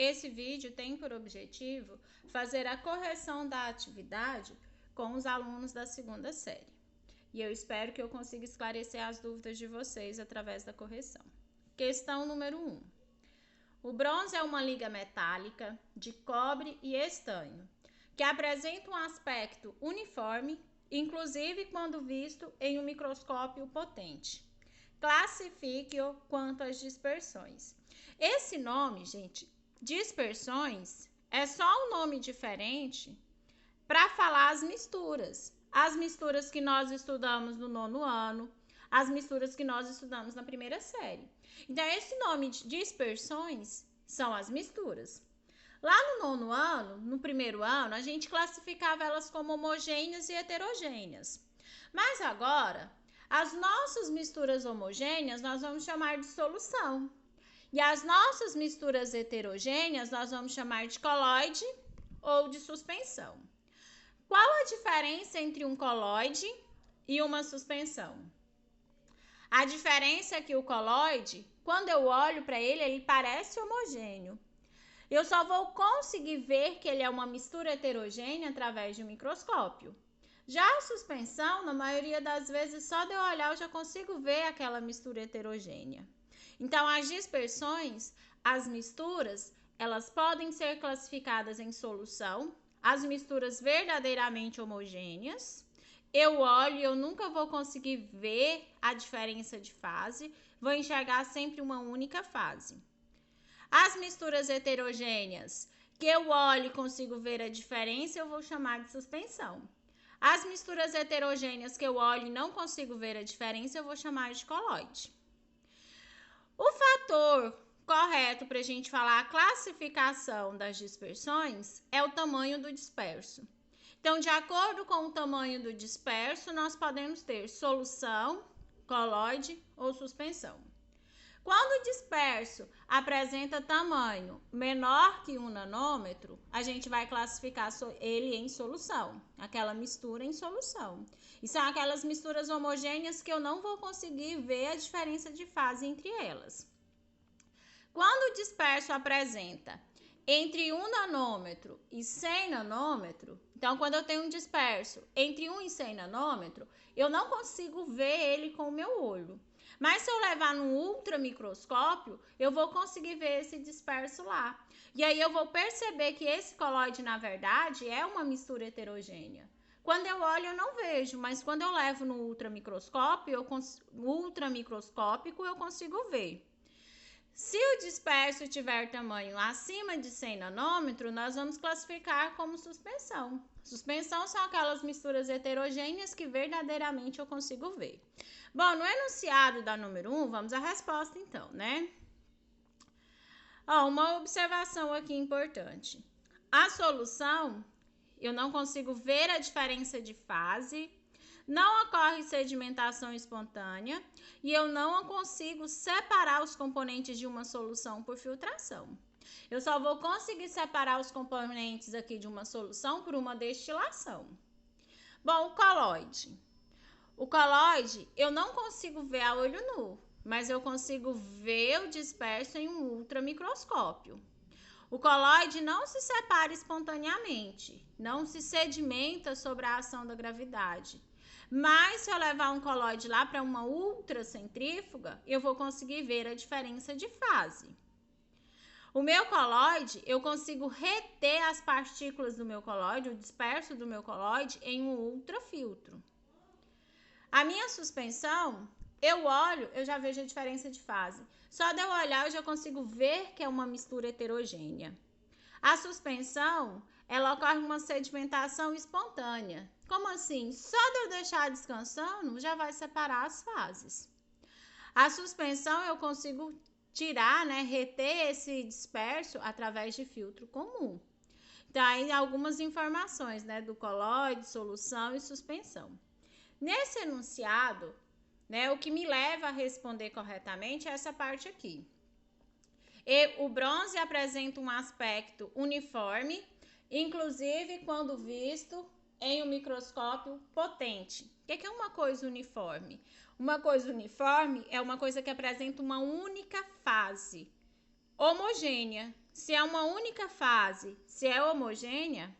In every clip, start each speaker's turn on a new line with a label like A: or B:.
A: Esse vídeo tem por objetivo fazer a correção da atividade com os alunos da segunda série. E eu espero que eu consiga esclarecer as dúvidas de vocês através da correção. Questão número 1. O bronze é uma liga metálica de cobre e estanho, que apresenta um aspecto uniforme, inclusive quando visto em um microscópio potente. Classifique-o quanto às dispersões. Esse nome, gente, dispersões, é só um nome diferente para falar as misturas. As misturas que nós estudamos no 9º ano, as misturas que nós estudamos na primeira série. Então, esse nome de dispersões são as misturas. Lá no 9º ano, no 1º ano, a gente classificava elas como homogêneas e heterogêneas. Mas agora, as nossas misturas homogêneas nós vamos chamar de solução. E as nossas misturas heterogêneas nós vamos chamar de colóide ou de suspensão. Qual a diferença entre um colóide e uma suspensão? A diferença é que o colóide, quando eu olho para ele, ele parece homogêneo. Eu só vou conseguir ver que ele é uma mistura heterogênea através de um microscópio. Já a suspensão, na maioria das vezes, só de eu olhar eu já consigo ver aquela mistura heterogênea. Então, as dispersões, as misturas, elas podem ser classificadas em solução, as misturas verdadeiramente homogêneas. Eu olho e eu nunca vou conseguir ver a diferença de fase, vou enxergar sempre uma única fase. As misturas heterogêneas, que eu olho e consigo ver a diferença, eu vou chamar de suspensão. As misturas heterogêneas que eu olho e não consigo ver a diferença, eu vou chamar de colóide. O fator correto para a gente falar a classificação das dispersões é o tamanho do disperso. Então, de acordo com o tamanho do disperso, nós podemos ter solução, colóide ou suspensão. Quando o disperso apresenta tamanho menor que 1 nanômetro, a gente vai classificar ele em solução, aquela mistura em solução. E são aquelas misturas homogêneas que eu não vou conseguir ver a diferença de fase entre elas. Quando o disperso apresenta entre 1 nanômetro e 100 nanômetro, então quando eu tenho um disperso entre 1 e 100 nanômetro, eu não consigo ver ele com o meu olho. Mas se eu levar num ultramicroscópio, eu vou conseguir ver esse disperso lá. E aí eu vou perceber que esse colóide, na verdade, é uma mistura heterogênea. Quando eu olho, eu não vejo, mas quando eu levo no ultramicroscópico, eu consigo ver. Se o disperso tiver tamanho acima de 100 nanômetros, nós vamos classificar como suspensão. Suspensão são aquelas misturas heterogêneas que verdadeiramente eu consigo ver. Bom, no enunciado da número 1, vamos à resposta então, né? Uma observação aqui importante. A solução, eu não consigo ver a diferença de fase, não ocorre sedimentação espontânea e eu não consigo separar os componentes de uma solução por filtração. Eu só vou conseguir separar os componentes aqui de uma solução por uma destilação. Bom, o colóide. O colóide eu não consigo ver a olho nu, mas eu consigo ver o disperso em um ultramicroscópio. O colóide não se separa espontaneamente, não se sedimenta sobre a ação da gravidade. Mas se eu levar um colóide lá para uma ultracentrífuga, eu vou conseguir ver a diferença de fase. O meu colóide, eu consigo reter as partículas do meu colóide, o disperso do meu colóide, em um ultrafiltro. A minha suspensão, eu olho, eu já vejo a diferença de fase. Só de eu olhar, eu já consigo ver que é uma mistura heterogênea. A suspensão, ela ocorre uma sedimentação espontânea. Como assim? Só de eu deixar descansando, já vai separar as fases. A suspensão, eu consigo tirar, reter esse disperso através de filtro comum. Então, aí algumas informações, do colóide, solução e suspensão. Nesse enunciado, o que me leva a responder corretamente é essa parte aqui. O bronze apresenta um aspecto uniforme, inclusive quando visto em um microscópio potente. O que é uma coisa uniforme? Uma coisa uniforme é uma coisa que apresenta uma única fase, Homogênea. Se é uma única fase, se é homogênea,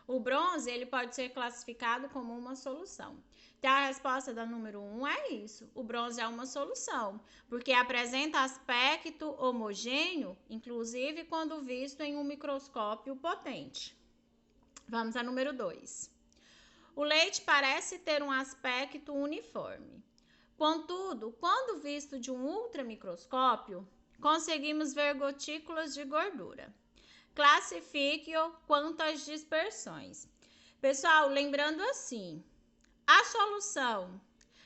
A: o bronze ele pode ser classificado como uma solução. Então, a resposta da número 1 é isso. O bronze é uma solução, porque apresenta aspecto homogêneo, inclusive quando visto em um microscópio potente. Vamos à número 2. O leite parece ter um aspecto uniforme. Contudo, quando visto de um ultramicroscópio, conseguimos ver gotículas de gordura. Classifique-o quanto às dispersões. Pessoal, lembrando assim, a solução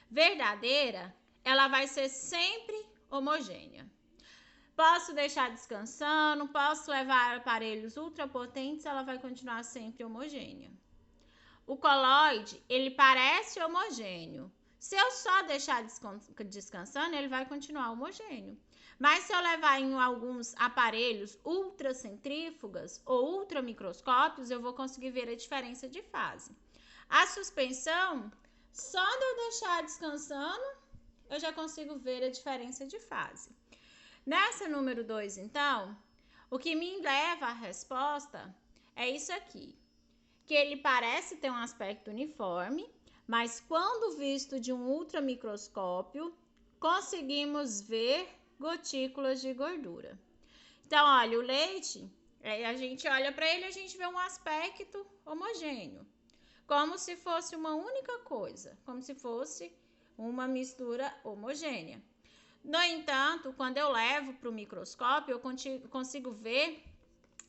A: verdadeira, ela vai ser sempre homogênea. Posso deixar descansando, posso levar aparelhos ultrapotentes, ela vai continuar sempre homogênea. O coloide, ele parece homogêneo. Se eu só deixar descansando, ele vai continuar homogêneo. Mas se eu levar em alguns aparelhos ultracentrífugas ou ultramicroscópios, eu vou conseguir ver a diferença de fase. A suspensão, só de eu deixar descansando, eu já consigo ver a diferença de fase. Nessa número 2, então, o que me leva à resposta é isso aqui, que ele parece ter um aspecto uniforme, mas quando visto de um ultramicroscópio, conseguimos ver gotículas de gordura. Então, olha, o leite, a gente olha para ele e a gente vê um aspecto homogêneo, como se fosse uma única coisa, como se fosse uma mistura homogênea. No entanto, quando eu levo para o microscópio, eu consigo ver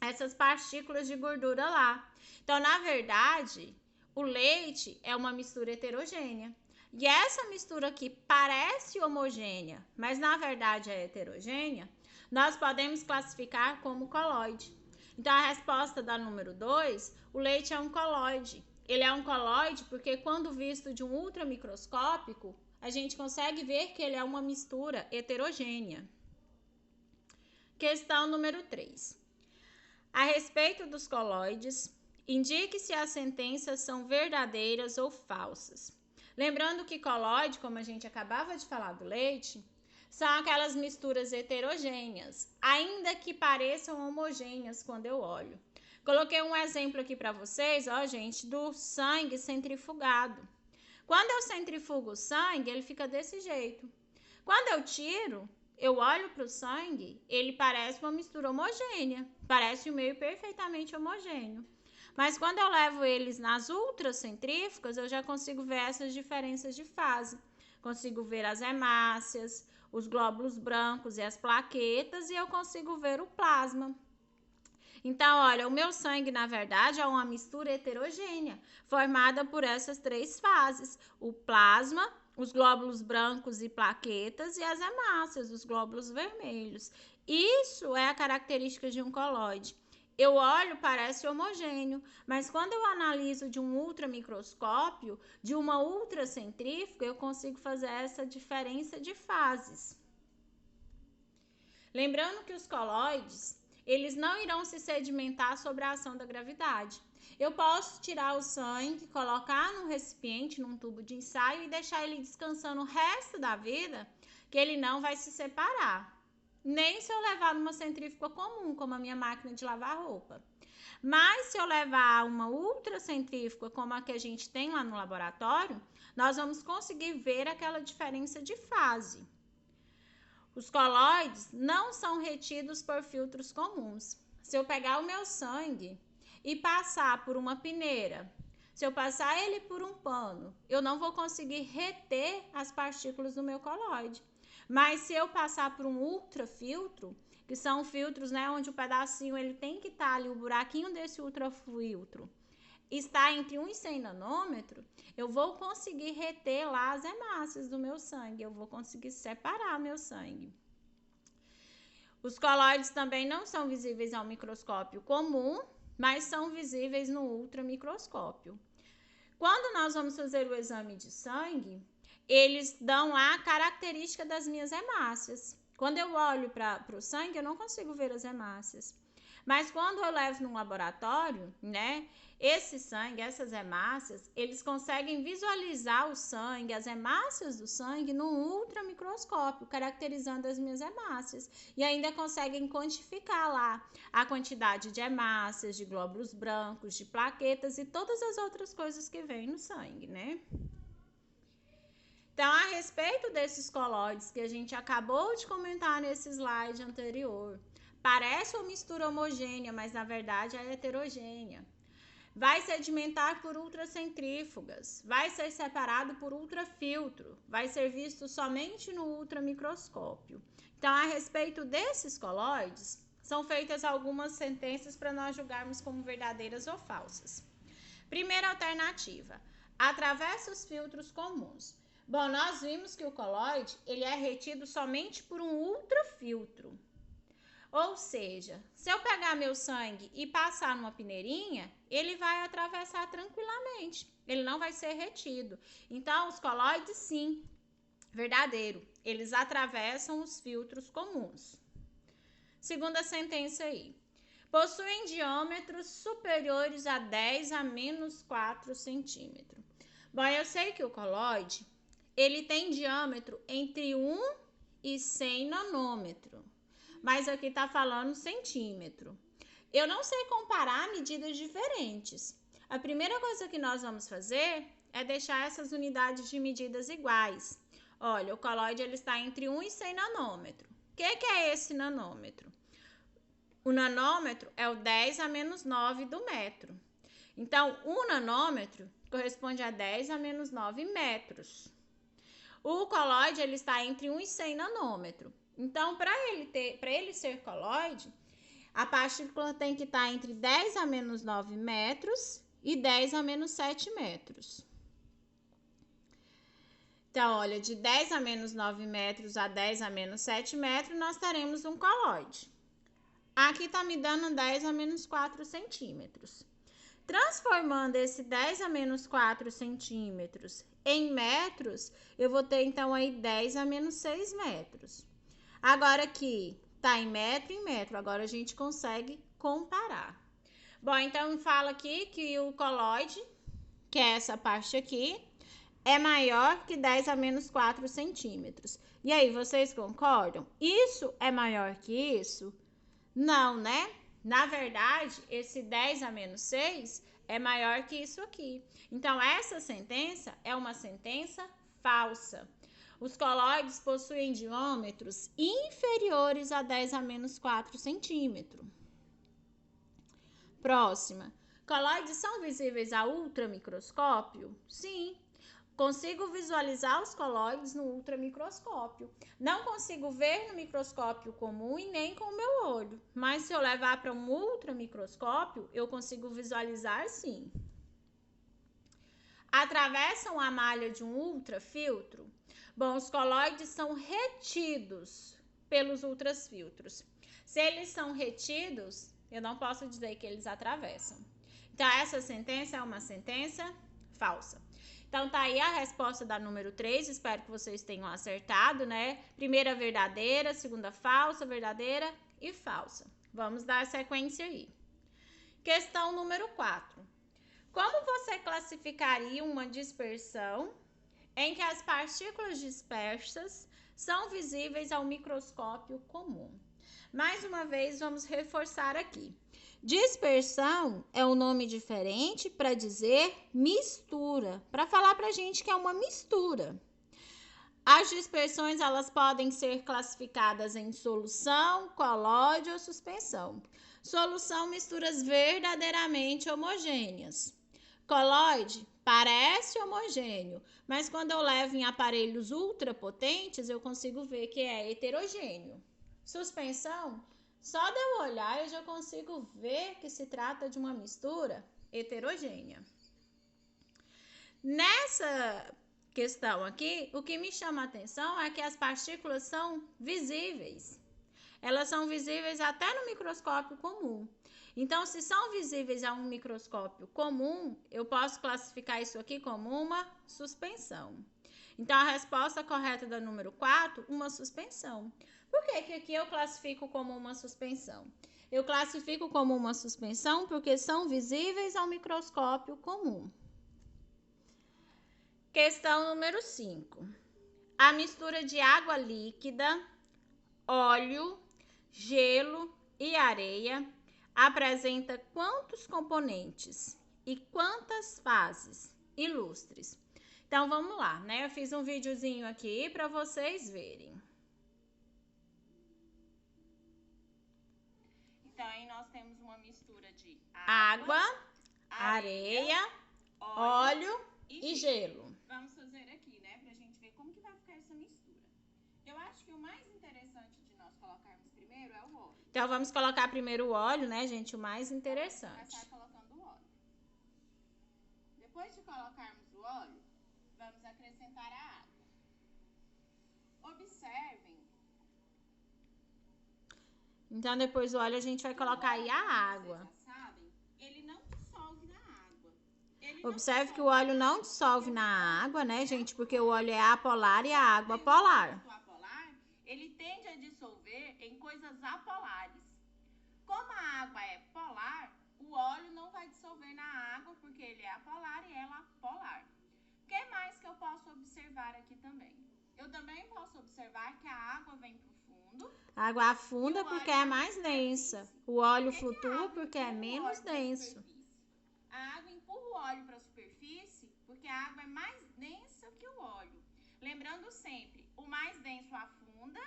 A: essas partículas de gordura lá. Então, na verdade, o leite é uma mistura heterogênea. E essa mistura aqui parece homogênea, mas na verdade é heterogênea, nós podemos classificar como coloide. Então, a resposta da número 2, o leite é um coloide. Ele é um coloide porque quando visto de um ultramicroscópico, a gente consegue ver que ele é uma mistura heterogênea. Questão número 3. A respeito dos coloides, indique se as sentenças são verdadeiras ou falsas. Lembrando que coloide, como a gente acabava de falar do leite, são aquelas misturas heterogêneas, ainda que pareçam homogêneas quando eu olho. Coloquei um exemplo aqui para vocês, ó, gente, do sangue centrifugado. Quando eu centrifugo o sangue, ele fica desse jeito. Quando eu tiro, eu olho para o sangue, ele parece uma mistura homogênea, parece um meio perfeitamente homogêneo. Mas quando eu levo eles nas ultracentrífugas, eu já consigo ver essas diferenças de fase. Consigo ver as hemácias, os glóbulos brancos e as plaquetas, e eu consigo ver o plasma. Então, olha, o meu sangue, na verdade, é uma mistura heterogênea, formada por essas 3 fases: o plasma, os glóbulos brancos e plaquetas e as hemácias, os glóbulos vermelhos. Isso é a característica de um coloide. Eu olho, parece homogêneo, mas quando eu analiso de um ultramicroscópio, de uma ultracentrífuga, eu consigo fazer essa diferença de fases. Lembrando que os coloides, eles não irão se sedimentar sobre a ação da gravidade. Eu posso tirar o sangue, colocar num recipiente, num tubo de ensaio e deixar ele descansando o resto da vida, que ele não vai se separar. Nem se eu levar numa centrífuga comum, como a minha máquina de lavar roupa. Mas se eu levar uma ultracentrífuga, como a que a gente tem lá no laboratório, nós vamos conseguir ver aquela diferença de fase. Os coloides não são retidos por filtros comuns. Se eu pegar o meu sangue e passar por uma peneira, se eu passar ele por um pano, eu não vou conseguir reter as partículas do meu coloide. Mas se eu passar por um ultrafiltro, que são filtros, né, onde o pedacinho ele tem que estar ali, o buraquinho desse ultrafiltro está entre 1 e 100 nanômetros, eu vou conseguir reter lá as hemácias do meu sangue, eu vou conseguir separar meu sangue. Os coloides também não são visíveis ao microscópio comum, mas são visíveis no ultramicroscópio. Quando nós vamos fazer o exame de sangue, eles dão lá a característica das minhas hemácias. Quando eu olho para o sangue, eu não consigo ver as hemácias. Mas quando eu levo no laboratório, né, esse sangue, essas hemácias, eles conseguem visualizar o sangue, as hemácias do sangue, num ultramicroscópio, caracterizando as minhas hemácias. E ainda conseguem quantificar lá a quantidade de hemácias, de glóbulos brancos, de plaquetas e todas as outras coisas que vêm no sangue, né? Então, a respeito desses colóides que a gente acabou de comentar nesse slide anterior, parece uma mistura homogênea, mas na verdade é heterogênea. Vai sedimentar por ultracentrífugas, vai ser separado por ultrafiltro, vai ser visto somente no ultramicroscópio. Então, a respeito desses colóides, são feitas algumas sentenças para nós julgarmos como verdadeiras ou falsas. Primeira alternativa, atravessa os filtros comuns. Bom, nós vimos que o colóide ele é retido somente por um ultrafiltro. Ou seja, se eu pegar meu sangue e passar numa peneirinha, ele vai atravessar tranquilamente. Ele não vai ser retido. Então, os colóides, sim, verdadeiro, eles atravessam os filtros comuns. Segunda sentença aí. Possuem diâmetros superiores a 10 a menos 4 centímetros. Bom, eu sei que o colóide ele tem diâmetro entre 1 e 100 nanômetro, mas aqui está falando centímetro. Eu não sei comparar medidas diferentes. A primeira coisa que nós vamos fazer é deixar essas unidades de medidas iguais. Olha, o colóide ele está entre 1 e 100 nanômetro. O que é esse nanômetro? O nanômetro é o 10 a menos 9 do metro. Então, 1 nanômetro corresponde a 10 a menos 9 metros. O colóide ele está entre 1 e 100 nanômetro. Então, para ele ser colóide, a partícula tem que estar entre 10 a menos 9 metros e 10 a menos 7 metros. Então, olha, de 10 a menos 9 metros a 10 a menos 7 metros, nós teremos um colóide. Aqui está me dando 10 a menos 4 centímetros. Transformando esse 10 a menos 4 centímetros em metros, eu vou ter então aí 10 a menos 6 metros. Agora aqui tá em metro, agora a gente consegue comparar. Bom, então fala aqui que o colóide, que é essa parte aqui, é maior que 10 a menos 4 centímetros. E aí, vocês concordam? Isso é maior que isso? Não, né? Na verdade, esse 10 a menos 6 é maior que isso aqui. Então, essa sentença é uma sentença falsa. Os colóides possuem diâmetros inferiores a 10 a menos 4 centímetros. Próxima. Colóides são visíveis a ultramicroscópio? Sim. Consigo visualizar os colóides no ultramicroscópio. Não consigo ver no microscópio comum e nem com o meu olho. Mas se eu levar para um ultramicroscópio, eu consigo visualizar sim. Atravessam a malha de um ultrafiltro? Bom, os colóides são retidos pelos ultrafiltros. Se eles são retidos, eu não posso dizer que eles atravessam. Então, essa sentença é uma sentença falsa. Então, tá aí a resposta da número 3, espero que vocês tenham acertado, né? Primeira verdadeira, segunda falsa, verdadeira e falsa. Vamos dar sequência aí. Questão número 4. Como você classificaria uma dispersão em que as partículas dispersas são visíveis ao microscópio comum? Mais uma vez, vamos reforçar aqui. Dispersão é um nome diferente para dizer mistura, para falar para a gente que é uma mistura. As dispersões elas podem ser classificadas em solução, colóide ou suspensão. Solução, misturas verdadeiramente homogêneas. Colóide parece homogêneo, mas quando eu levo em aparelhos ultrapotentes, eu consigo ver que é heterogêneo. Suspensão, só de eu olhar eu já consigo ver que se trata de uma mistura heterogênea. Nessa questão aqui, o que me chama a atenção é que as partículas são visíveis. Elas são visíveis até no microscópio comum. Então, se são visíveis a um microscópio comum, eu posso classificar isso aqui como uma suspensão. Então, a resposta correta da número 4, uma suspensão. Por que aqui eu classifico como uma suspensão? Eu classifico como uma suspensão porque são visíveis ao microscópio comum. Questão número 5. A mistura de água líquida, óleo, gelo e areia apresenta quantos componentes e quantas fases? Ilustres. Então, vamos lá, né? Eu fiz um videozinho aqui para vocês verem. Então, aí nós temos uma mistura de água, areia, óleo e gelo. Vamos fazer aqui, né, pra gente ver como que vai ficar essa mistura. Eu acho que o mais interessante de nós colocarmos primeiro é o óleo. Então, vamos colocar primeiro o óleo, né, gente, o mais interessante. Vamos começar colocando o óleo. Depois de colocarmos o óleo, vamos acrescentar a água. Observem. Então, depois do óleo, a gente vai colocar aí a água. Vocês já sabem, ele não dissolve na água. Observe que o óleo não dissolve na água, né, gente? Porque o óleo é apolar e a água polar. O apolar, ele tende a dissolver em coisas apolares. Como a água é polar, o óleo não vai dissolver na água, porque ele é apolar e ela polar. O que mais que eu posso observar aqui também? Eu também posso observar que a água vem para o fundo. A água afunda porque é mais densa. O óleo flutua porque é menos denso. A água empurra o óleo para a superfície porque a água é mais densa que o óleo. Lembrando sempre, o mais denso afunda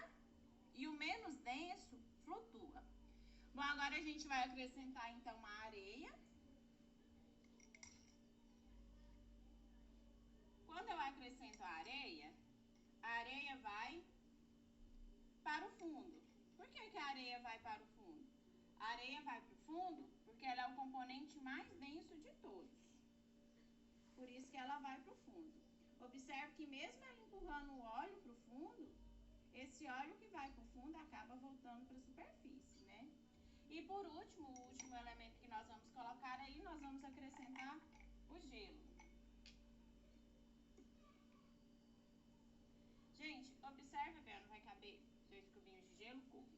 A: e o menos denso flutua. Bom, agora a gente vai acrescentar então a areia. Quando eu acrescento a areia vai para o fundo. Por que a areia vai para o fundo? A areia vai para o fundo porque ela é o componente mais denso de todos. Por isso que ela vai para o fundo. Observe que mesmo ela empurrando o óleo para o fundo, esse óleo que vai para o fundo acaba voltando para a superfície, né? E por último, o último elemento que nós vamos colocar aí, nós vamos acrescentar o gelo. Gente, observe bem, não vai caber 2 cubinhos de gelo, coube.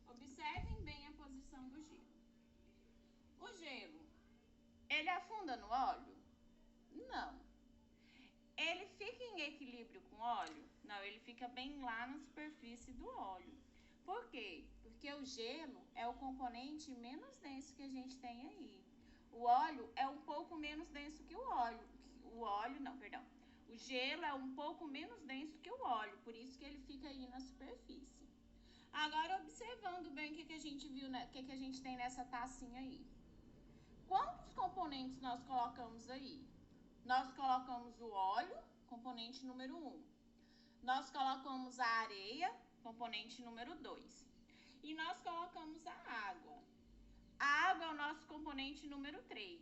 A: Observem bem a posição do gelo. O gelo, ele afunda no óleo? Não. Ele fica em equilíbrio com o óleo? Não, ele fica bem lá na superfície do óleo. Por quê? Porque o gelo é o componente menos denso que a gente tem aí. O óleo é um pouco menos denso que o óleo. O gelo é um pouco menos denso que o óleo, por isso que ele fica aí na superfície. Agora, observando bem o que a gente viu, né? O que a gente tem nessa tacinha aí. Quantos componentes nós colocamos aí? Nós colocamos o óleo, componente número 1. Nós colocamos a areia, componente número 2. E nós colocamos a água. A água é o nosso componente número 3.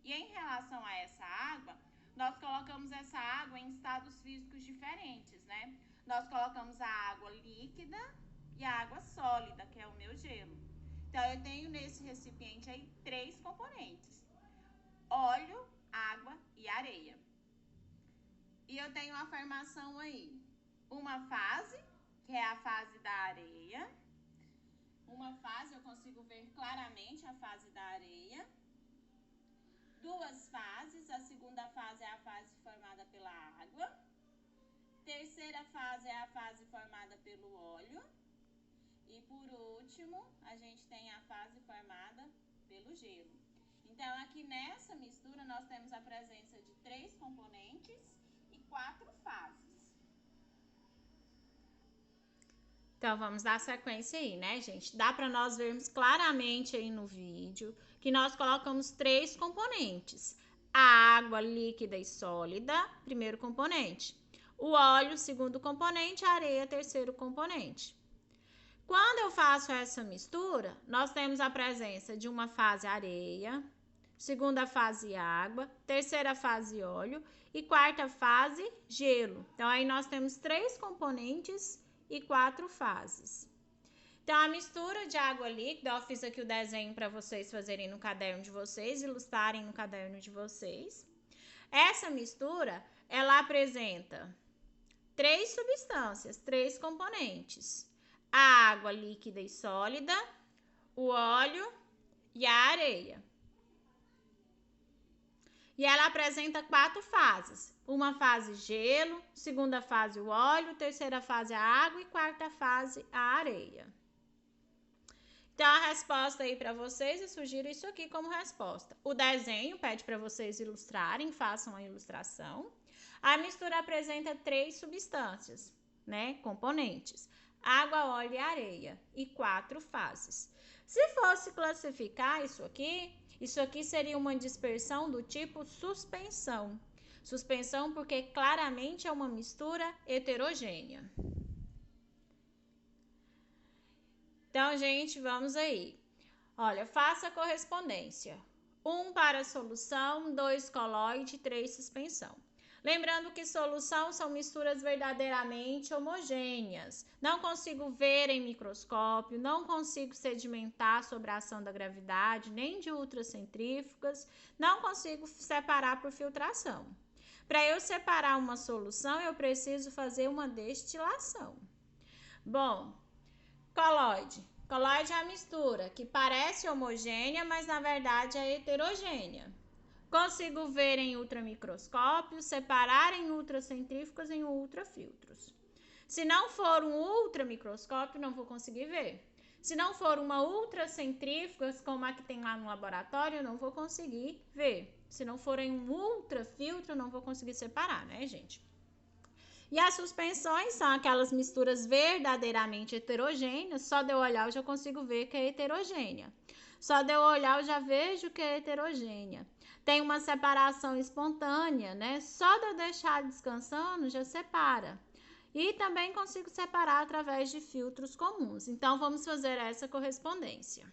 A: E em relação a essa água, nós colocamos essa água em estados físicos diferentes, né? Nós colocamos a água líquida e a água sólida, que é o meu gelo. Então, eu tenho nesse recipiente aí 3 componentes: óleo, água e areia. E eu tenho uma formação aí, uma fase, que é a fase da areia. Uma fase, eu consigo ver claramente a fase da areia. 2 fases, a segunda fase é a fase formada pela água. Terceira fase é a fase formada pelo óleo. E por último, a gente tem a fase formada pelo gelo. Então, aqui nessa mistura, nós temos a presença de 3 componentes e 4 fases. Então, vamos dar sequência aí, né, gente? Dá para nós vermos claramente aí no vídeo que nós colocamos 3 componentes. A água líquida e sólida, primeiro componente. O óleo, segundo componente. A areia, terceiro componente. Quando eu faço essa mistura, nós temos a presença de uma fase areia, segunda fase água, terceira fase óleo e quarta fase gelo. Então, aí nós temos 3 componentes e 4 fases. Então, a mistura de água líquida, eu fiz aqui o desenho para vocês fazerem no caderno de vocês, ilustrarem no caderno de vocês. Essa mistura, ela apresenta 3 substâncias, 3 componentes: a água líquida e sólida, o óleo e a areia. E ela apresenta 4 fases. Uma fase gelo, segunda fase o óleo, terceira fase a água e quarta fase a areia. Então, a resposta aí para vocês, eu sugiro isso aqui como resposta. O desenho pede para vocês ilustrarem, façam a ilustração. A mistura apresenta 3 substâncias, né, componentes: água, óleo e areia, e 4 fases. Se fosse classificar isso aqui seria uma dispersão do tipo suspensão. Suspensão porque claramente é uma mistura heterogênea. Então, gente, vamos aí. Olha, faça a correspondência. 1 para solução, 2 coloide, 3 suspensão. Lembrando que solução são misturas verdadeiramente homogêneas. Não consigo ver em microscópio, não consigo sedimentar sobre a ação da gravidade, nem de ultracentrífugas, não consigo separar por filtração. Para eu separar uma solução, eu preciso fazer uma destilação. Bom, coloide. Coloide é a mistura que parece homogênea, mas na verdade é heterogênea. Consigo ver em ultramicroscópio, separar em ultracentrífugas e em ultrafiltros. Se não for um ultramicroscópio, não vou conseguir ver. Se não for uma ultracentrífuga, como a que tem lá no laboratório, eu não vou conseguir ver. Se não for em um ultrafiltro, não vou conseguir separar, né, gente? E as suspensões são aquelas misturas verdadeiramente heterogêneas. Só de eu olhar eu já consigo ver que é heterogênea. Só de eu olhar eu já vejo que é heterogênea. Tem uma separação espontânea, né? Só de eu deixar descansando já separa. E também consigo separar através de filtros comuns. Então, vamos fazer essa correspondência.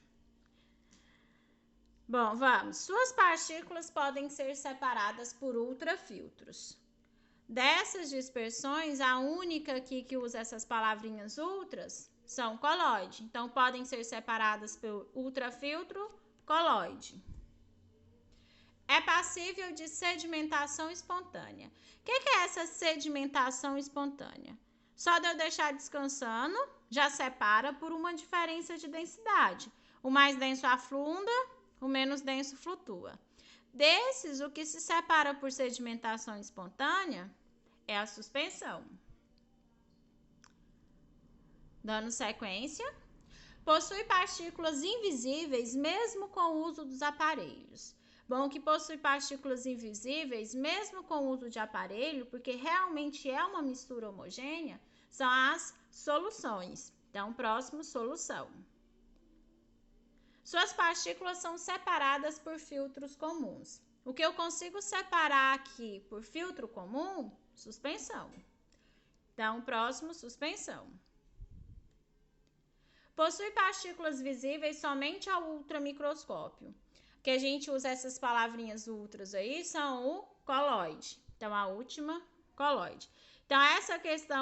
A: Bom, vamos. Suas partículas podem ser separadas por ultrafiltros. Dessas dispersões, a única aqui que usa essas palavrinhas ultras são coloide. Então, podem ser separadas por ultrafiltro, coloide. É passível de sedimentação espontânea. O que é essa sedimentação espontânea? Só de eu deixar descansando, já separa por uma diferença de densidade. O mais denso afunda, o menos denso flutua. Desses, o que se separa por sedimentação espontânea é a suspensão. Dando sequência, possui partículas invisíveis mesmo com o uso dos aparelhos. Bom, que possui partículas invisíveis mesmo com o uso de aparelho, porque realmente é uma mistura homogênea, são as soluções. Então, próximo, solução. Suas partículas são separadas por filtros comuns. O que eu consigo separar aqui por filtro comum? Suspensão. Então, próximo, suspensão. Possui partículas visíveis somente ao ultramicroscópio. Que a gente usa essas palavrinhas ultras aí são o coloide. Então, a última, coloide. Então, essa questão